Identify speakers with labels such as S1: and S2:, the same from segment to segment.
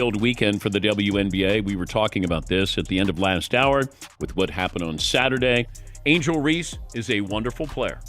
S1: Filled weekend for the WNBA. We were talking about this at the end of last hour with what happened on Saturday. Angel Reese is a wonderful player,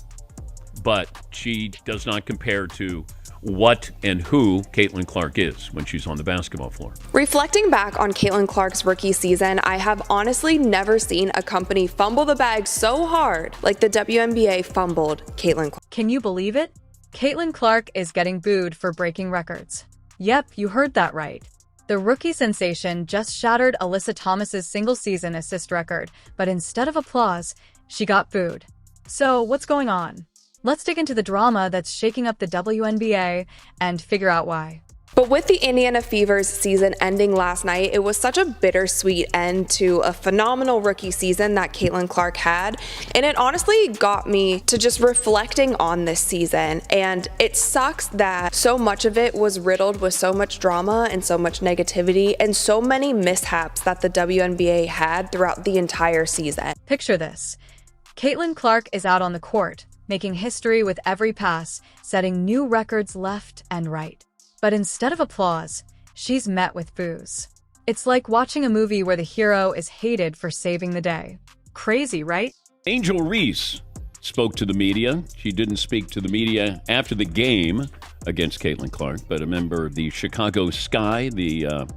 S1: but she does not compare to what and who Caitlin Clark is when she's on the basketball floor.
S2: Reflecting back on Caitlin Clark's rookie season, I have honestly never seen a company fumble the bag so hard like the WNBA fumbled Caitlin Clark.
S3: Can you believe it? Caitlin Clark is getting booed for breaking records. Yep, you heard that right. The rookie sensation just shattered Alyssa Thomas's single-season assist record, but instead of applause, she got booed. So, what's going on? Let's dig into the drama that's shaking up the WNBA and figure out why.
S2: But with the Indiana Fever's season ending last night, it was such a bittersweet end to a phenomenal rookie season that Caitlin Clark had. And it honestly got me to just reflecting on this season. And it sucks that so much of it was riddled with so much drama and so much negativity and so many mishaps that the WNBA had throughout the entire season.
S3: Picture this. Caitlin Clark is out on the court, making history with every pass, setting new records left and right. But instead of applause, she's met with boos. It's like watching a movie where the hero is hated for saving the day. Crazy, right?
S1: Angel Reese spoke to the media. She didn't speak to the media after the game against Caitlin Clark, but a member of the Chicago Sky, the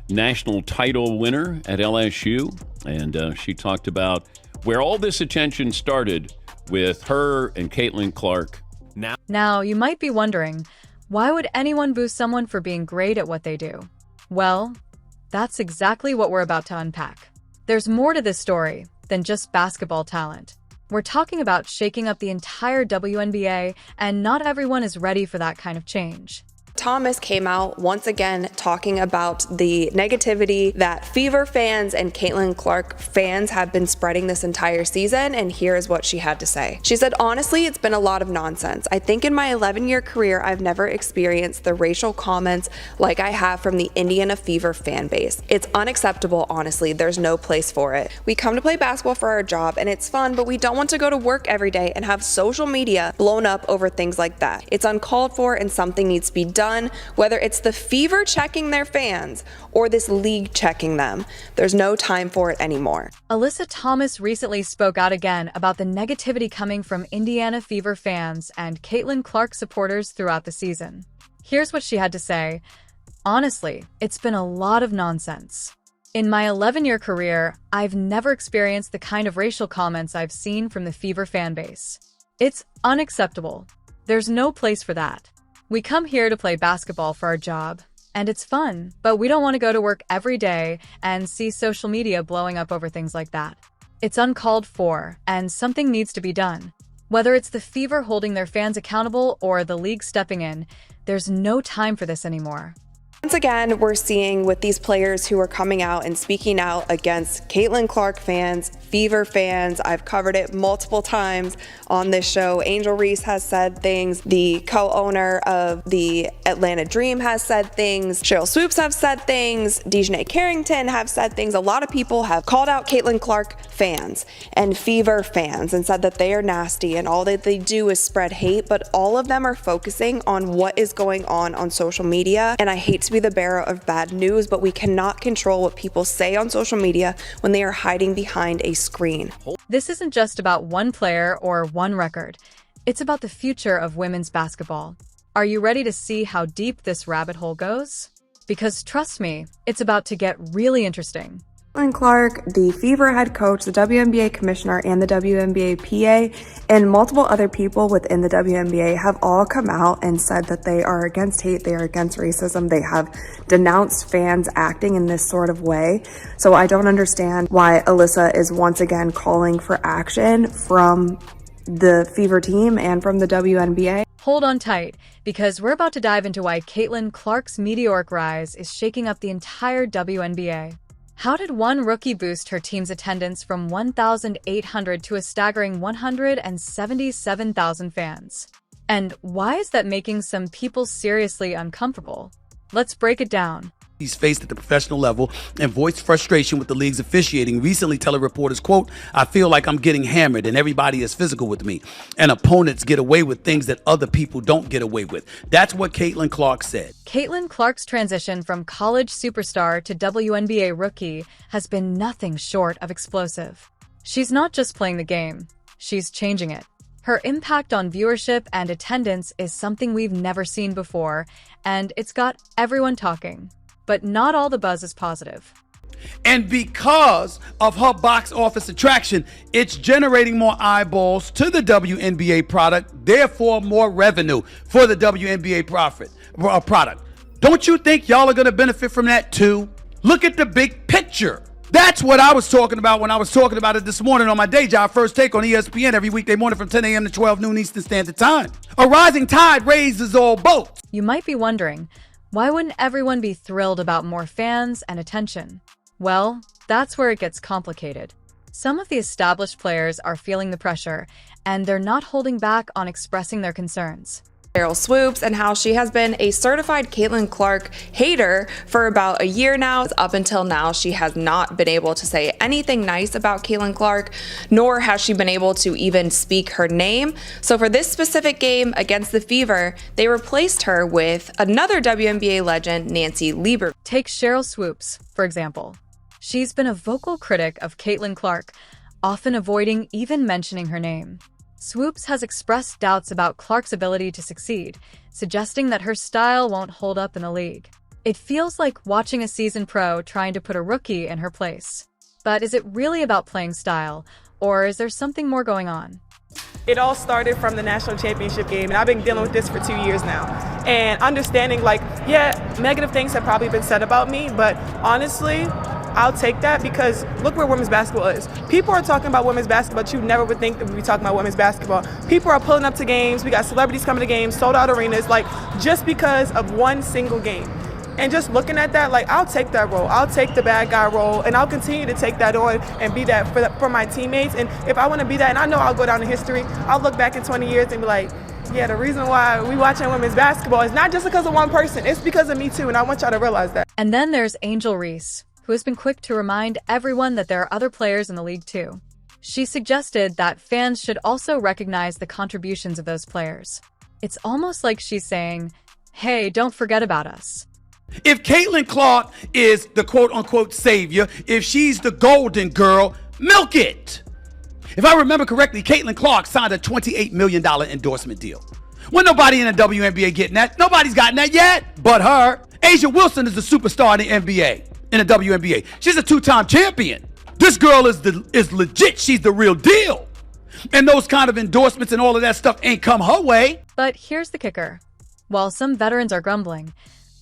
S1: national title winner at LSU. And she talked about where all this attention started with her and Caitlin Clark.
S3: Now, you might be wondering, why would anyone boo someone for being great at what they do? Well, that's exactly what we're about to unpack. There's more to this story than just basketball talent. We're talking about shaking up the entire WNBA, and not everyone is ready for that kind of change.
S2: Thomas came out once again talking about the negativity that Fever fans and Caitlin Clark fans have been spreading this entire season, and here's what she had to say. She said, "Honestly, it's been a lot of nonsense. I think in my 11-year career, I've never experienced the racial comments like I have from the Indiana Fever fan base. It's unacceptable, honestly. There's no place for it. We come to play basketball for our job, and it's fun, but we don't want to go to work every day and have social media blown up over things like that. It's uncalled for, and something needs to be done, whether it's the Fever checking their fans or this league checking them. There's no time for it anymore."
S3: Alyssa Thomas recently spoke out again about the negativity coming from Indiana Fever fans and Caitlin Clark supporters throughout the season. Here's what she had to say. "Honestly, it's been a lot of nonsense. In my 11-year career, I've never experienced the kind of racial comments I've seen from the Fever fan base. It's unacceptable. There's no place for that. We come here to play basketball for our job, and it's fun, but we don't want to go to work every day and see social media blowing up over things like that. It's uncalled for, and something needs to be done. Whether it's the Fever holding their fans accountable or the league stepping in, there's no time for this anymore."
S2: Once again, we're seeing with these players who are coming out and speaking out against Caitlin Clark fans, Fever fans. I've covered it multiple times on this show. Angel Reese has said things. The co-owner of the Atlanta Dream has said things. Cheryl Swoops have said things. Dejanay Carrington have said things. A lot of people have called out Caitlin Clark fans and Fever fans and said that they are nasty and all that they do is spread hate, but all of them are focusing on what is going on social media. And I hate to be the bearer of bad news, but we cannot control what people say on social media when they are hiding behind a screen.
S3: This isn't just about one player or one record. It's about the future of women's basketball. Are you ready to see how deep this rabbit hole goes? Because trust me, it's about to get really interesting.
S2: Caitlin Clark, the Fever head coach, the WNBA commissioner, and the WNBA PA, and multiple other people within the WNBA have all come out and said that they are against hate, they are against racism, they have denounced fans acting in this sort of way. So I don't understand why Alyssa is once again calling for action from the Fever team and from the WNBA.
S3: Hold on tight, because we're about to dive into why Caitlin Clark's meteoric rise is shaking up the entire WNBA. How did one rookie boost her team's attendance from 1,800 to a staggering 177,000 fans? And why is that making some people seriously uncomfortable? Let's break it down.
S4: he's faced at the professional level and voiced frustration with the league's officiating, recently telling reporters, quote, "I feel like I'm getting hammered and everybody is physical with me, and opponents get away with things that other people don't get away with." That's what Caitlin Clark said.
S3: Caitlin Clark's transition from college superstar to WNBA rookie has been nothing short of explosive. She's not just playing the game, she's changing it. Her impact on viewership and attendance is something we've never seen before, and it's got everyone talking. But not all the buzz is positive.
S4: And because of her box office attraction, it's generating more eyeballs to the WNBA product, therefore more revenue for the WNBA product. Don't you think y'all are going to benefit from that too? Look at the big picture. That's what I was talking about when I was talking about it this morning on my day job, First Take on ESPN, every weekday morning from 10 a.m. to 12 noon Eastern Standard Time. A rising tide raises all boats.
S3: You might be wondering, why wouldn't everyone be thrilled about more fans and attention? Well, that's where it gets complicated. Some of the established players are feeling the pressure, and they're not holding back on expressing their concerns.
S2: Cheryl Swoops, and how she has been a certified Caitlin Clark hater for about a year now. Up until now, she has not been able to say anything nice about Caitlin Clark, nor has she been able to even speak her name. So for this specific game against the Fever, they replaced her with another WNBA legend, Nancy Lieber.
S3: Take Cheryl Swoops, for example. She's been a vocal critic of Caitlin Clark, often avoiding even mentioning her name. Swoops has expressed doubts about Clark's ability to succeed, suggesting that her style won't hold up in the league. It feels like watching a seasoned pro trying to put a rookie in her place. But is it really about playing style, or is there something more going on?
S5: It all started from the national championship game, and I've been dealing with this for 2 years now. And understanding, negative things have probably been said about me, but honestly, I'll take that because look where women's basketball is. People are talking about women's basketball, but you never would think that we'd be talking about women's basketball. People are pulling up to games. We got celebrities coming to games, sold out arenas, just because of one single game. And just looking at that, I'll take that role. I'll take the bad guy role, and I'll continue to take that on and be that for my teammates. And if I want to be that, and I know I'll go down in history, I'll look back in 20 years and be like, yeah, the reason why we watching women's basketball is not just because of one person. It's because of me too, and I want y'all to realize that.
S3: And then there's Angel Reese, who has been quick to remind everyone that there are other players in the league too. She suggested that fans should also recognize the contributions of those players. It's almost like she's saying, hey, don't forget about us.
S4: If Caitlin Clark is the quote-unquote savior, if she's the golden girl, milk it. If I remember correctly, Caitlin Clark signed a $28 million endorsement deal. When nobody in the WNBA getting that, nobody's gotten that yet but her. Asia Wilson is the superstar in the NBA. In the WNBA. She's a two-time champion. This girl is legit. She's the real deal. And those kind of endorsements and all of that stuff ain't come her way.
S3: But here's the kicker. While some veterans are grumbling,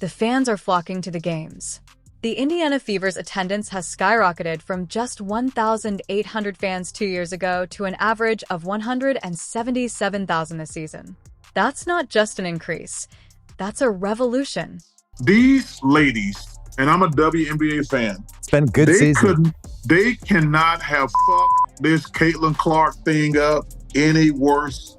S3: the fans are flocking to the games. The Indiana Fever's attendance has skyrocketed from just 1,800 fans 2 years ago to an average of 177,000 this season. That's not just an increase. That's a revolution.
S6: These ladies, and I'm a WNBA fan.
S7: It's been a good season.
S6: They cannot have fucked this Caitlin Clark thing up any worse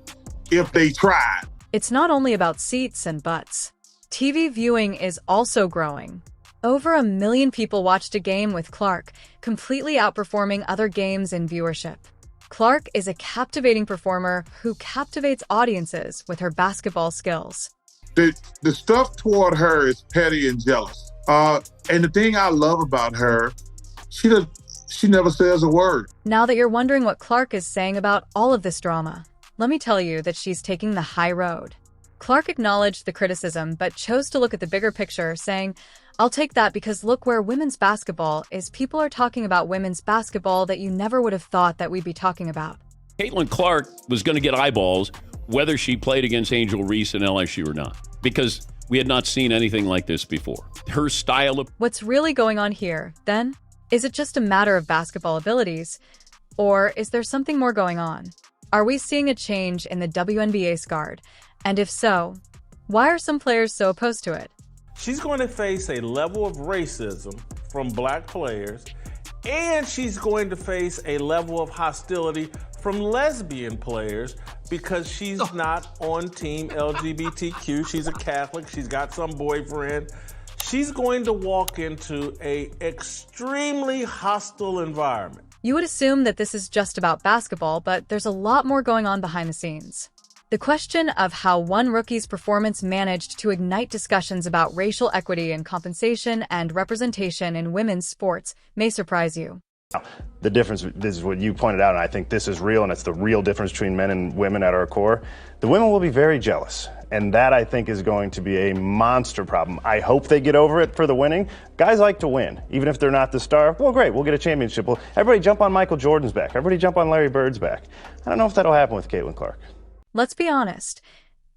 S6: if they tried.
S3: It's not only about seats and butts. TV viewing is also growing. Over 1 million people watched a game with Clark, completely outperforming other games in viewership. Clark is a captivating performer who captivates audiences with her basketball skills.
S6: The stuff toward her is petty and jealous. And the thing I love about her, she never says a word.
S3: Now that you're wondering what Clark is saying about all of this drama, let me tell you that she's taking the high road. Clark acknowledged the criticism, but chose to look at the bigger picture, saying, I'll take that because look where women's basketball is. People are talking about women's basketball that you never would have thought that we'd be talking about.
S1: Caitlin Clark was going to get eyeballs whether she played against Angel Reese in LSU or not, because we had not seen anything like this before. Her style of...
S3: What's really going on here, then? Is it just a matter of basketball abilities? Or is there something more going on? Are we seeing a change in the WNBA's guard? And if so, why are some players so opposed to it?
S8: She's going to face a level of racism from black players, and she's going to face a level of hostility from lesbian players because she's not on team LGBTQ. She's a Catholic. She's got some boyfriend. she's going to walk into an extremely hostile environment.
S3: You would assume that this is just about basketball, but there's a lot more going on behind the scenes. The question of how one rookie's performance managed to ignite discussions about racial equity and compensation and representation in women's sports may surprise you.
S7: The difference, this is what you pointed out, and I think this is real, and it's the real difference between men and women at our core. The women will be very jealous, and that, I think, is going to be a monster problem. I hope they get over it for the winning. Guys like to win, even if they're not the star. Well, great, we'll get a championship. Well, everybody jump on Michael Jordan's back. Everybody jump on Larry Bird's back. I don't know if that'll happen with Caitlin Clark.
S3: Let's be honest.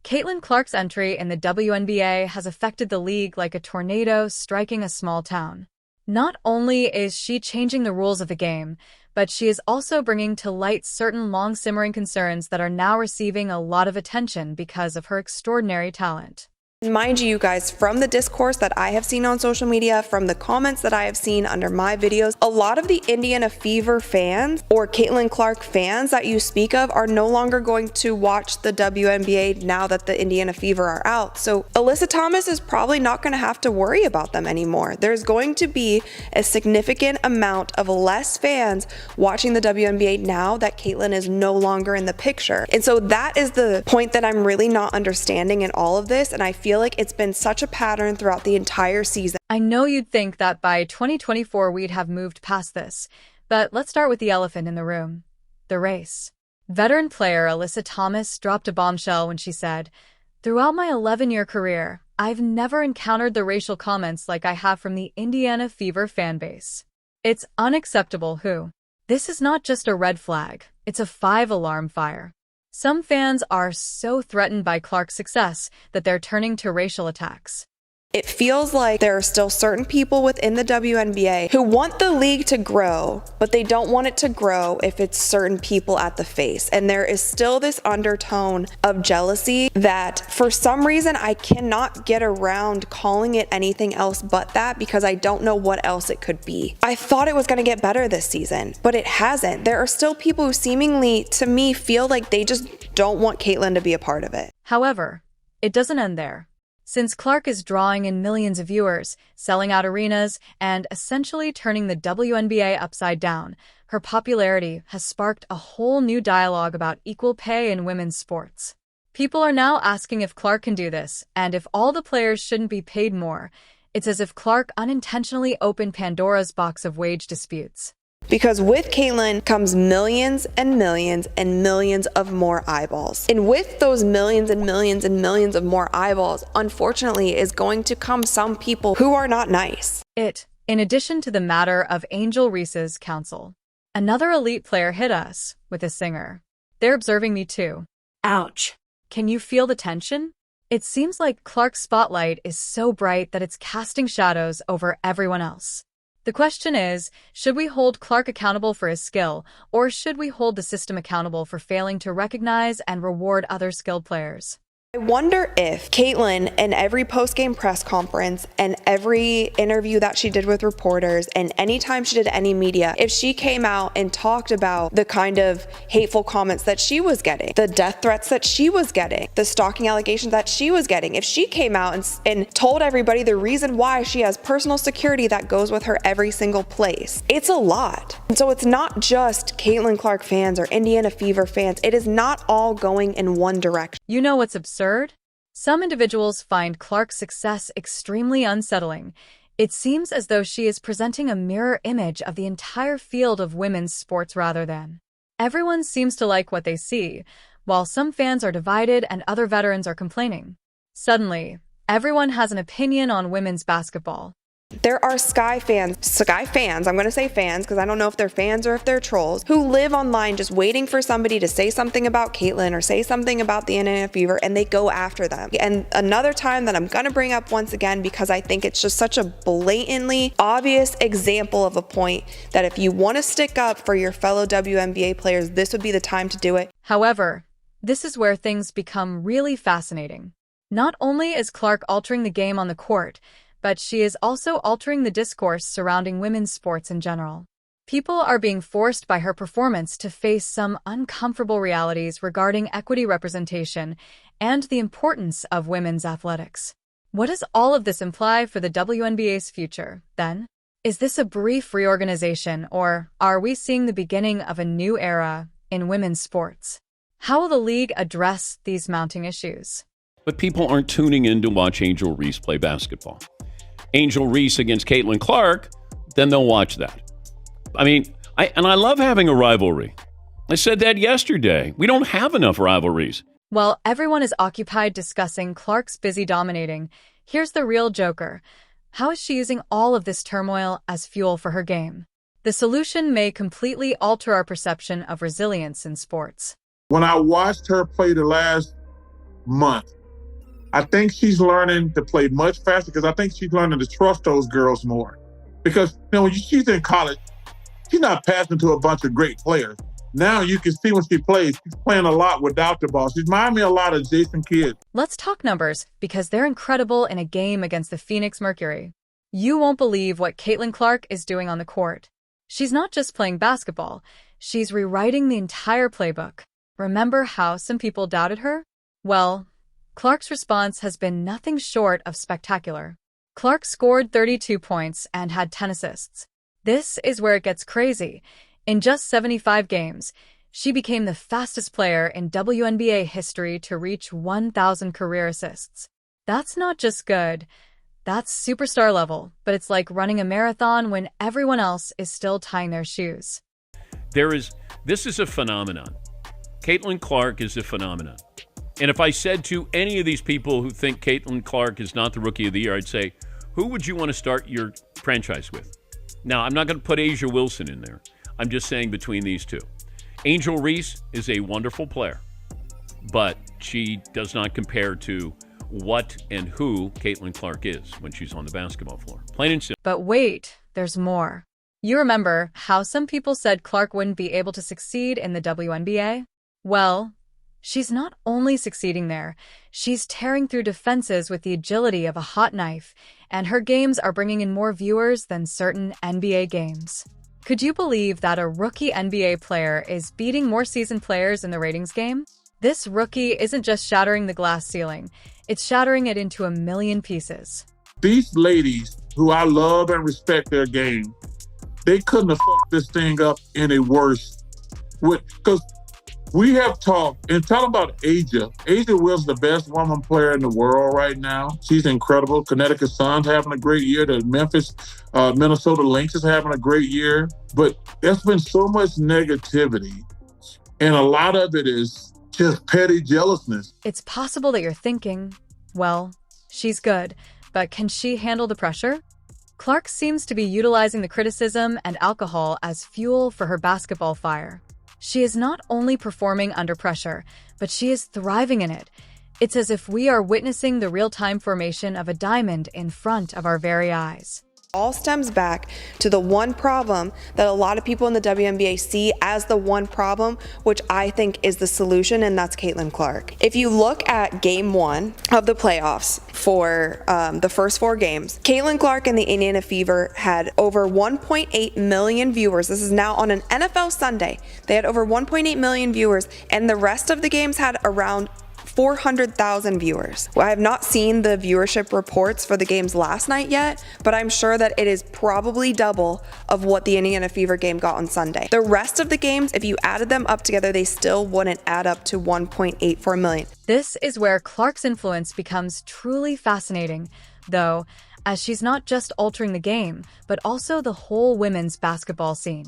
S3: Caitlin Clark's entry in the WNBA has affected the league like a tornado striking a small town. Not only is she changing the rules of the game, but she is also bringing to light certain long-simmering concerns that are now receiving a lot of attention because of her extraordinary talent.
S2: Mind you guys, from the discourse that I have seen on social media, from the comments that I have seen under my videos, a lot of the Indiana Fever fans or Caitlin Clark fans that you speak of are no longer going to watch the WNBA now that the Indiana Fever are out. So Alyssa Thomas is probably not going to have to worry about them anymore. There's going to be a significant amount of less fans watching the WNBA now that Caitlin is no longer in the picture. And so that is the point that I'm really not understanding in all of this, and I feel like it's been such a pattern throughout the entire season.
S3: I know you'd think that by 2024 we'd have moved past this, but let's start with the elephant in the room, the race. Veteran player Alyssa Thomas dropped a bombshell when she said, "Throughout my 11-year career, I've never encountered the racial comments like I have from the Indiana Fever fan base. It's unacceptable, who? This is not just a red flag, it's a 5-alarm fire." Some fans are so threatened by Clark's success that they're turning to racial attacks.
S2: It feels like there are still certain people within the WNBA who want the league to grow, but they don't want it to grow if it's certain people at the face. And there is still this undertone of jealousy that for some reason I cannot get around calling it anything else but that, because I don't know what else it could be. I thought it was going to get better this season, but it hasn't. There are still people who seemingly, to me, feel like they just don't want Caitlin to be a part of it.
S3: However, it doesn't end there. Since Clark is drawing in millions of viewers, selling out arenas, and essentially turning the WNBA upside down, her popularity has sparked a whole new dialogue about equal pay in women's sports. People are now asking if Clark can do this, and if all the players shouldn't be paid more. It's as if Clark unintentionally opened Pandora's box of wage disputes.
S2: Because with Caitlin comes millions and millions and millions of more eyeballs. And with those millions and millions and millions of more eyeballs, unfortunately, is going to come some people who are not nice.
S3: In addition to the matter of Angel Reese's counsel, another elite player hit us with a singer. They're observing me too. Ouch. Can you feel the tension? It seems like Clark's spotlight is so bright that it's casting shadows over everyone else. The question is, should we hold Clark accountable for his skill, or should we hold the system accountable for failing to recognize and reward other skilled players?
S2: I wonder if Caitlin, in every post-game press conference and every interview that she did with reporters and anytime she did any media, if she came out and talked about the kind of hateful comments that she was getting, the death threats that she was getting, the stalking allegations that she was getting, if she came out and told everybody the reason why she has personal security that goes with her every single place, it's a lot. And so it's not just Caitlin Clark fans or Indiana Fever fans. It is not all going in one direction.
S3: You know what's absurd? Some individuals find Clark's success extremely unsettling. It seems as though she is presenting a mirror image of the entire field of women's sports rather than. Everyone seems to like what they see, while some fans are divided and other veterans are complaining. Suddenly, everyone has an opinion on women's basketball.
S2: There are Sky fans, I'm going to say fans because I don't know if they're fans or if they're trolls, who live online just waiting for somebody to say something about Caitlin or say something about the Indiana Fever, and they go after them. And another time that I'm going to bring up once again, because I think it's just such a blatantly obvious example of a point that if you want to stick up for your fellow WNBA players, this would be the time to do it.
S3: However, this is where things become really fascinating. Not only is Clark altering the game on the court, but she is also altering the discourse surrounding women's sports in general. People are being forced by her performance to face some uncomfortable realities regarding equity representation and the importance of women's athletics. What does all of this imply for the WNBA's future, then? Is this a brief reorganization, or are we seeing the beginning of a new era in women's sports? How will the league address these mounting issues?
S1: But people aren't tuning in to watch Angel Reese play basketball. Angel Reese against Caitlin Clark, then they'll watch that. I mean, I love having a rivalry. I said that yesterday. We don't have enough rivalries.
S3: While everyone is occupied discussing Clark's busy dominating, here's the real joker. How is she using all of this turmoil as fuel for her game? The solution may completely alter our perception of resilience in sports.
S6: When I watched her play the last month, I think she's learning to play much faster because I think she's learning to trust those girls more. Because, when she's in college, she's not passing to a bunch of great players. Now you can see when she plays, she's playing a lot without the ball. She reminds me a lot of Jason Kidd.
S3: Let's talk numbers, because they're incredible in a game against the Phoenix Mercury. You won't believe what Caitlin Clark is doing on the court. She's not just playing basketball, she's rewriting the entire playbook. Remember how some people doubted her? Well, Clark's response has been nothing short of spectacular. Clark scored 32 points and had 10 assists. This is where it gets crazy. In just 75 games, she became the fastest player in WNBA history to reach 1,000 career assists. That's not just good, that's superstar level, but it's like running a marathon when everyone else is still tying their shoes.
S1: This is a phenomenon. Caitlin Clark is a phenomenon. And if I said to any of these people who think Caitlin Clark is not the Rookie of the Year, I'd say, who would you want to start your franchise with? Now, I'm not going to put Asia Wilson in there. I'm just saying between these two. Angel Reese is a wonderful player, but she does not compare to what and who Caitlin Clark is when she's on the basketball floor. Plain and simple.
S3: But wait, there's more. You remember how some people said Clark wouldn't be able to succeed in the WNBA? Well, she's not only succeeding there, she's tearing through defenses with the agility of a hot knife, and her games are bringing in more viewers than certain NBA games. Could you believe that a rookie NBA player is beating more seasoned players in the ratings game? This rookie isn't just shattering the glass ceiling, it's shattering it into a million pieces.
S6: These ladies, who I love and respect their game, they couldn't have fucked this thing up any worse. Because we have talked, and tell them about Asia. Asia Will's the best woman player in the world right now. She's incredible. Connecticut Sun's having a great year. The Minnesota Lynx is having a great year. But there's been so much negativity, and a lot of it is just petty jealousness.
S3: It's possible that you're thinking, well, she's good, but can she handle the pressure? Clark seems to be utilizing the criticism and alcohol as fuel for her basketball fire. She is not only performing under pressure, but she is thriving in it. It's as if we are witnessing the real-time formation of a diamond in front of our very eyes.
S2: All stems back to the one problem that a lot of people in the WNBA see as the one problem, which I think is the solution, and that's Caitlin Clark. If you look at game 1 of the playoffs for the first 4 games, Caitlin Clark and the Indiana Fever had over 1.8 million viewers. This is now on an NFL Sunday. They had over 1.8 million viewers, and the rest of the games had around 400,000 viewers. I have not seen the viewership reports for the games last night yet, but I'm sure that it is probably double of what the Indiana Fever game got on Sunday. The rest of the games, if you added them up together, they still wouldn't add up to 1.84 million.
S3: This is where Clark's influence becomes truly fascinating, though, as she's not just altering the game, but also the whole women's basketball scene.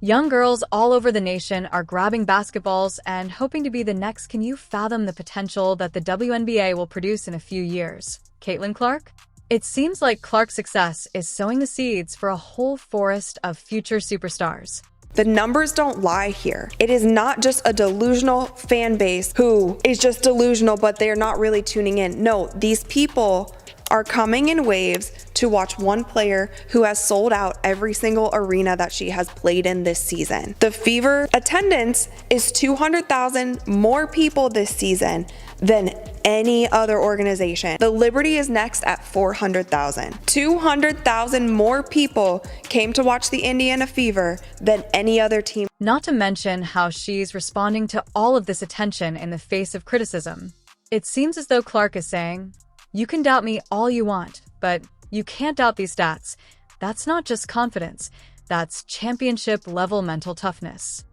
S3: Young girls all over the nation are grabbing basketballs and hoping to be the next. Can you fathom the potential that the WNBA will produce in a few years? Caitlin Clark? It seems like Clark's success is sowing the seeds for a whole forest of future superstars.
S2: The numbers don't lie here. It is not just a delusional fan base who is just delusional, but they're not really tuning in. No, these people are coming in waves to watch one player who has sold out every single arena that she has played in this season. The Fever attendance is 200,000 more people this season than any other organization. The Liberty is next at 400,000. 200,000 more people came to watch the Indiana Fever than any other team.
S3: Not to mention how she's responding to all of this attention in the face of criticism. It seems as though Clark is saying, You can doubt me all you want, but you can't doubt these stats. That's not just confidence, that's championship-level mental toughness.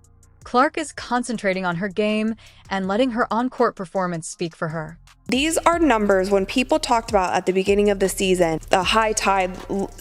S3: Clark is concentrating on her game and letting her on-court performance speak for her.
S2: These are numbers when people talked about at the beginning of the season, the high tide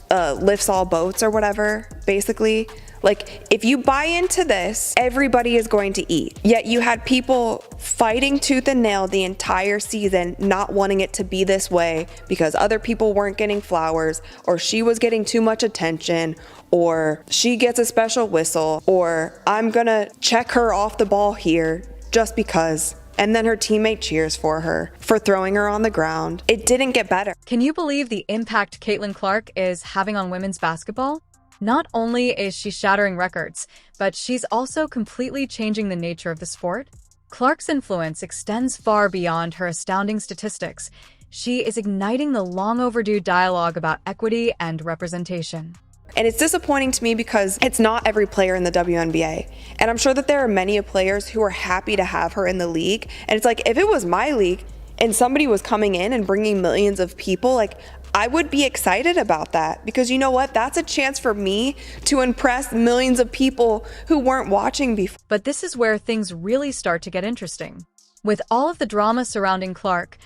S2: lifts all boats or whatever, basically. Like, if you buy into this, everybody is going to eat. Yet you had people fighting tooth and nail the entire season, not wanting it to be this way because other people weren't getting flowers, or she was getting too much attention, or she gets a special whistle, or I'm gonna check her off the ball here just because. And then her teammate cheers for her for throwing her on the ground. It didn't get better.
S3: Can you believe the impact Caitlin Clark is having on women's basketball? Not only is she shattering records, but she's also completely changing the nature of the sport. Clark's influence extends far beyond her astounding statistics. She is igniting the long overdue dialogue about equity and representation.
S2: And it's disappointing to me because it's not every player in the WNBA. And I'm sure that there are many players who are happy to have her in the league. And it's like, if it was my league and somebody was coming in and bringing millions of people, like, I would be excited about that, because you know what? That's a chance for me to impress millions of people who weren't watching before.
S3: But this is where things really start to get interesting. With all of the drama surrounding Clark,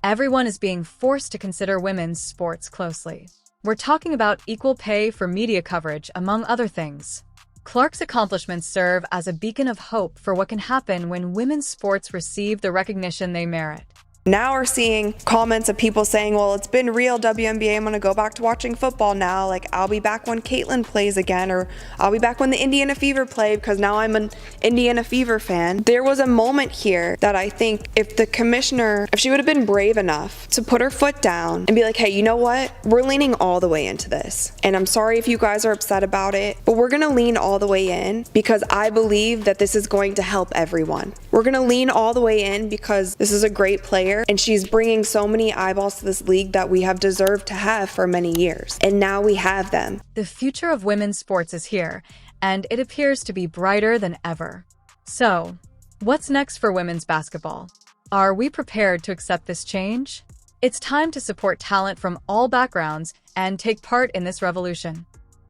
S3: everyone is being forced to consider women's sports closely. We're talking about equal pay for media coverage, among other things. Clark's accomplishments serve as a beacon of hope for what can happen when women's sports receive the recognition they merit.
S2: Now we're seeing comments of people saying, well, it's been real, WNBA, I'm going to go back to watching football now. Like, I'll be back when Caitlin plays again, or I'll be back when the Indiana Fever play, because now I'm an Indiana Fever fan. There was a moment here that I think if the commissioner, if she would have been brave enough to put her foot down and be like, hey, you know what? We're leaning all the way into this. And I'm sorry if you guys are upset about it, but we're going to lean all the way in because I believe that this is going to help everyone. We're going to lean all the way in because this is a great player, and she's bringing so many eyeballs to this league that we have deserved to have for many years. And now we have them.
S3: The future of women's sports is here, and it appears to be brighter than ever. So, what's next for women's basketball? Are we prepared to accept this change? It's time to support talent from all backgrounds and take part in this revolution.